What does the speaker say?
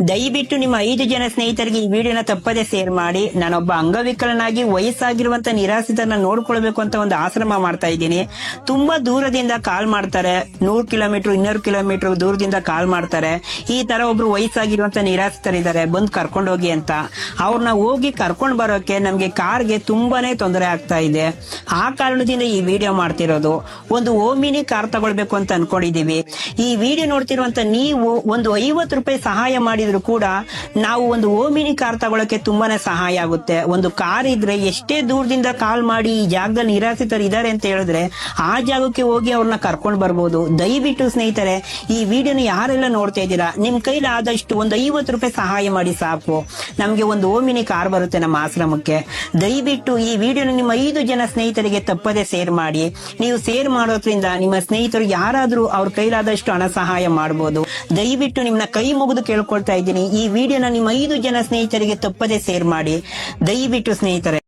ದಯವಿಟ್ಟು ನಿಮ್ಮ 5 ಜನ ಸ್ನೇಹಿತರಿಗೆ ಈ ವಿಡಿಯೋನ ತಪ್ಪದೆ ಶೇರ್ ಮಾಡಿ. ನಾನೊಬ್ಬ ಅಂಗವಿಕಲನಾಗಿ ವಯಸ್ಸಾಗಿರುವಂತ ನಿರಾಶ್ರಿತರನ್ನ ನೋಡ್ಕೊಳ್ಬೇಕು ಅಂತ ಒಂದು ಆಶ್ರಮ ಮಾಡ್ತಾ ಇದ್ದೀನಿ. ತುಂಬಾ ದೂರದಿಂದ ಕಾಲ್ ಮಾಡ್ತಾರೆ, 100 ಕಿಲೋಮೀಟರ್ 200 ಕಿಲೋಮೀಟರ್ ದೂರದಿಂದ ಕಾಲ್ ಮಾಡ್ತಾರೆ. ಈ ತರ ಒಬ್ರು ವಯಸ್ಸಾಗಿರುವಂತ ನಿರಾಶ್ರಿತರಿದ್ದಾರೆ, ಬಂದು ಕರ್ಕೊಂಡು ಹೋಗಿ ಅಂತ. ಅವ್ರನ್ನ ಹೋಗಿ ಕರ್ಕೊಂಡ್ ಬರೋಕೆ ನಮ್ಗೆ ಕಾರ್ಗೆ ತುಂಬಾನೇ ತೊಂದರೆ ಆಗ್ತಾ ಇದೆ. ಆ ಕಾರಣದಿಂದ ಈ ವಿಡಿಯೋ ಮಾಡ್ತಿರೋದು. ಒಂದು ಓಮಿನಿ ಕಾರ್ ತಗೊಳ್ಬೇಕು ಅಂತ ಅನ್ಕೊಂಡಿದೀವಿ. ಈ ವಿಡಿಯೋ ನೋಡ್ತಿರುವಂತ ನೀವು ಒಂದು 50 ರೂಪಾಯಿ ಸಹಾಯ ಮಾಡಿದ್ರು ಕೂಡ ನಾವು ಒಂದು ಓಮಿನಿ ಕಾರ್ ತಗೊಳಕ್ಕೆ ತುಂಬಾನೇ ಸಹಾಯ ಆಗುತ್ತೆ. ಒಂದು ಕಾರ್ ಇದ್ರೆ ಎಷ್ಟೇ ದೂರದಿಂದ ಕಾಲ್ ಮಾಡಿ ಈ ಜಾಗದಲ್ಲಿ ನಿರಾಶ್ರಿತರು ಇದಾರೆ ಅಂತ ಹೇಳಿದ್ರೆ ಆ ಜಾಗಕ್ಕೆ ಹೋಗಿ ಅವ್ರನ್ನ ಕರ್ಕೊಂಡು ಬರ್ಬೋದು. ದಯವಿಟ್ಟು ಸ್ನೇಹಿತರೆ, ಈ ವಿಡಿಯೋನ ಯಾರೆಲ್ಲ ನೋಡ್ತಾ ಇದ್ದೀರಾ, ನಿಮ್ ಕೈಲಿ ಆದಷ್ಟು ಒಂದು 50 ರೂಪಾಯಿ ಸಹಾಯ ಮಾಡಿ ಸಾಕು. ನಮ್ಗೆ ಒಂದು ಓಮಿನಿ ಕಾರ್ ಬರುತ್ತೆ ನಮ್ಮ ಆಶ್ರಮಕ್ಕೆ. ದಯವಿಟ್ಟು ಈ ವಿಡಿಯೋನ ನಿಮ್ಮ 5 ಜನ ಸ್ನೇಹಿತರಿಗೆ ತಪ್ಪದೆ ಶೇರ್ ಮಾಡಿ. ನೀವು ಶೇರ್ ಮಾಡೋದ್ರಿಂದ ನಿಮ್ಮ ಸ್ನೇಹಿತರು ಯಾರಾದ್ರೂ ಅವ್ರ ಕೈಲಾದಷ್ಟು ಹಣ ಸಹಾಯ ಮಾಡಬಹುದು. ದಯವಿಟ್ಟು ನಿಮ್ನ ಕೈ ಮುಗಿದು ಕೇಳ್ಕೊಳ್ತಾ ಇದ್ದೀನಿ, ಈ ವಿಡಿಯೋನ ನಿಮ್ಮ 5 ಜನ ಸ್ನೇಹಿತರಿಗೆ ತಪ್ಪದೆ ಶೇರ್ ಮಾಡಿ ದಯವಿಟ್ಟು ಸ್ನೇಹಿತರೆ.